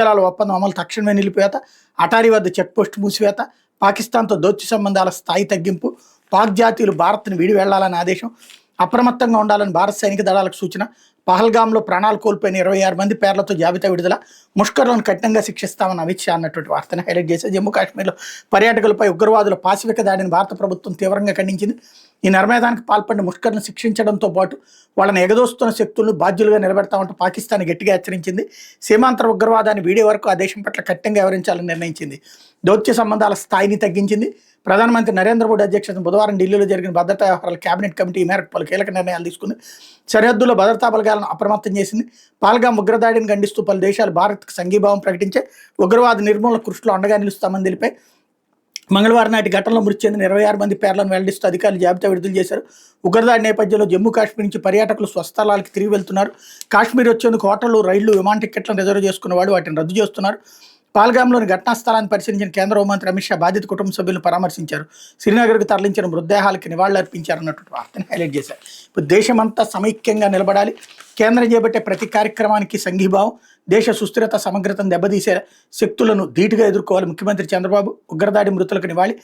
జలాల ఒప్పందం అమలు తక్షణమే నిలిపివేత, అటారీ వద్ద చెక్పోస్ట్ మూసివేత, పాకిస్తాన్తో దౌత్య సంబంధాల స్థాయి తగ్గింపు, పాక్ జాతీయులు భారత్ను వీడి వెళ్లాలని ఆదేశం, అప్రమత్తంగా ఉండాలని భారత సైనిక దళాలకు సూచన, పహల్గామ్లో ప్రాణాలు కోల్పోయిన 26 మంది పేర్లతో జాబితా విడుదల, ముష్కర్లను కఠినంగా శిక్షిస్తామని అమిత్ షా అన్నటువంటి వార్తను హైలైట్ చేశారు. జమ్మూ కాశ్మీర్లో పర్యాటకులపై ఉగ్రవాదుల పాశవిక దాడిని భారత ప్రభుత్వం తీవ్రంగా ఖండించింది. ఈ నరమేధానికి పాల్పడిన ముష్కర్ను శిక్షించడంతో పాటు వాళ్ళని ఎగదోస్తున్న శక్తులను బాధ్యులుగా నిలబెడతామంటూ పాకిస్తాన్ గట్టిగా హెచ్చరించింది. సీమాంతర ఉగ్రవాదాన్ని వీడే వరకు ఆ దేశం పట్ల కఠినంగా వ్యవహరించాలని నిర్ణయించింది. దౌత్య సంబంధాల స్థాయిని తగ్గించింది. ప్రధానమంత్రి నరేంద్ర మోడీ అధ్యక్షతన బుధవారం ఢిల్లీలో జరిగిన భద్రతా వ్యవహారాల కేబినెట్ కమిటీ ఈ మేరకు పలు కీలక నిర్ణయాలు తీసుకుంది. సరిహద్దుల్లో భద్రతా బలగాలను అప్రమత్తం చేసింది. పహల్గామ్ ఉగ్రదాడిని ఖండిస్తూ పలు దేశాలు భారత్కు సంఘీభావం ప్రకటించే ఉగ్రవాద నిర్మూలన కృషిలో అండగా నిలుస్తామని తెలిపాయి. మంగళవారం నాటి ఘటనలో మృతి చెందిన 26 మంది పేర్లను వెల్లడిస్తూ అధికారులు జాబితా విడుదల చేశారు. ఉగ్రదాడి నేపథ్యంలో జమ్మూ కాశ్మీర్ నుంచి పర్యాటకులు స్వస్థలాలకు తిరిగి వెళ్తున్నారు. కాశ్మీర్ వచ్చేందుకు హోటళ్లు, రైళ్లు, విమాన టికెట్లను రిజర్వ్ చేసుకున్న వాడు వాటిని రద్దు చేస్తున్నారు. పహల్గామ్లోని ఘటనా స్థలాన్ని పరిశీలించిన కేంద్ర హోంమంత్రి అమిత్ షా బాధిత కుటుంబ సభ్యులను పరామర్శించారు. శ్రీనగర్కు తరలించిన మృతదేహాలకు నివాళులర్పించారన్నటువంటి వార్తను హైలైట్ చేశారు. ఇప్పుడు దేశమంతా సమైక్యంగా నిలబడాలి. కేంద్రం చేపట్టే ప్రతి కార్యక్రమానికి సంఘీభావం, దేశ సుస్థిరత సమగ్రతను దెబ్బతీసే శక్తులను ధీటుగా ఎదుర్కోవాలి. ముఖ్యమంత్రి చంద్రబాబు ఉగ్రదాడి మృతులకు నివాళి.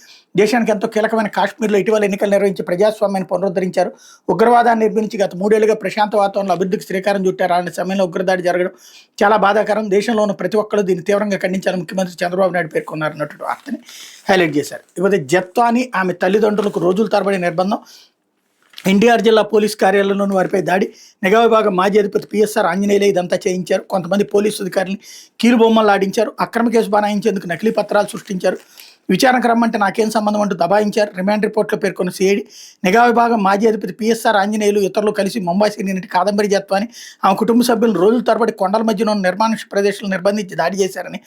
దేశానికి ఎంతో కీలకమైన కాశ్మీర్లో ఇటీవల ఎన్నికలు నిర్వహించి ప్రజాస్వామ్యాన్ని పునరుద్ధరించారు. ఉగ్రవాదాన్ని నిర్మించి గత 3 ఏళ్లుగా ప్రశాంత వాతావరణంలో అభివృద్ధికి శ్రీకారం చుట్టారు. అలాంటి సమయంలో ఉగ్రదాడి జరగడం చాలా బాధాకరం. దేశంలో ఉన్న ప్రతి ఒక్కరు దీన్ని తీవ్రంగా ఖండించాలని ముఖ్యమంత్రి చంద్రబాబు నాయుడు పేర్కొన్నారు అన్నటువంటి వార్తని హైలైట్ చేశారు. ఇకపోతే జత్వాని ఆమె తల్లిదండ్రులకు రోజుల తరబడి నిర్బంధం. ఎన్టీఆర్ జిల్లా పోలీస్ కార్యాలయంలోని వారిపై దాడి. నిఘా విభాగం మాజీ అధిపతి పిఎస్ఆర్ ఆంజనేయులే ఇదంతా చేయించారు. కొంతమంది పోలీసు అధికారులు కీలుబొమ్మలు ఆడించారు. అక్రమ కేసు బనాయించేందుకు నకిలీ పత్రాలు సృష్టించారు. విచారణకు రమ్మంటే నాకేం సంబంధం అంటూ దబాయించారు. రిమాండ్ రిపోర్ట్లో పేర్కొన్న సిఐడి. నిఘా విభాగం మాజీ అధిపతి పిఎస్ఆర్ ఆంజనేయులు ఇతరులు కలిసి ముంబై సీనియర్ నటి కాదంబరి జత్వాని ఆమె కుటుంబ సభ్యులను రోజుల తరబడి కొండల మధ్యలో నిర్మానుష ప్రదేశాలను నిర్బంధించి దాడి చేశారని,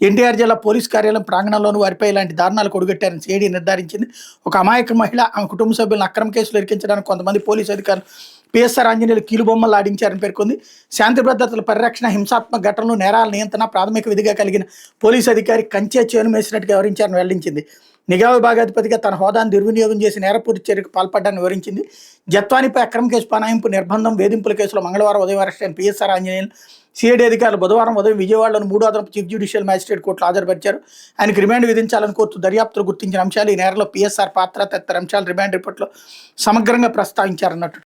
ఎన్టీఆర్ జిల్లా పోలీస్ కార్యాలయం ప్రాంగణంలోనూ వారిపై ఇలాంటి దారుణాలు కొడుగట్టారని సిఐడి నిర్ధారించింది. ఒక అమాయక మహిళ ఆమె కుటుంబ సభ్యులను అక్రమ కేసులు ఇరికించడానికి కొంతమంది పోలీసు అధికారులు పిఎస్ఆర్ ఆంజనేయులు కీలుబొమ్మలు ఆడించారని పేర్కొంది. శాంతి భద్రతల పరిరక్షణ, హింసాత్మక ఘటనలు, నేరాల నియంత్రణ ప్రాథమిక విధిగా కలిగిన పోలీసు అధికారి కంచె చేను మేసినట్టుగా వివరించారని వెల్లడించింది. నిఘా విభాగాధిపతిగా తన హోదాను దుర్వినియోగం చేసి నేరపూర్తి చర్యకు పాల్పడ్డాన్ని వివరించింది. జత్వానిపై అక్రమ కేసు బనాయింపు, నిర్బంధం, వేధింపుల కేసులో మంగళవారం ఉదయం అరెస్ట్ అయిన పిఎస్ఆర్ ఆంజనేయులు సిఐడి అధికారులు బుధవారం ఉదయం విజయవాడలోని 3వ అదనపు చీఫ్ జ్యుడిషియల్ మ్యాజిస్ట్రేట్ కోర్టులో హాజరుపరిచారు. ఆయనకు రిమాండ్ విధించాలని కోర్టు దర్యాప్తులు గుర్తించిన అంశాలు, ఈ నేరంలో పిఎస్ఆర్ పాత్ర తదితర అంశాలు రిమాండ్ రిపోర్ట్లో సమగ్రంగా ప్రస్తావించారన్నట్టు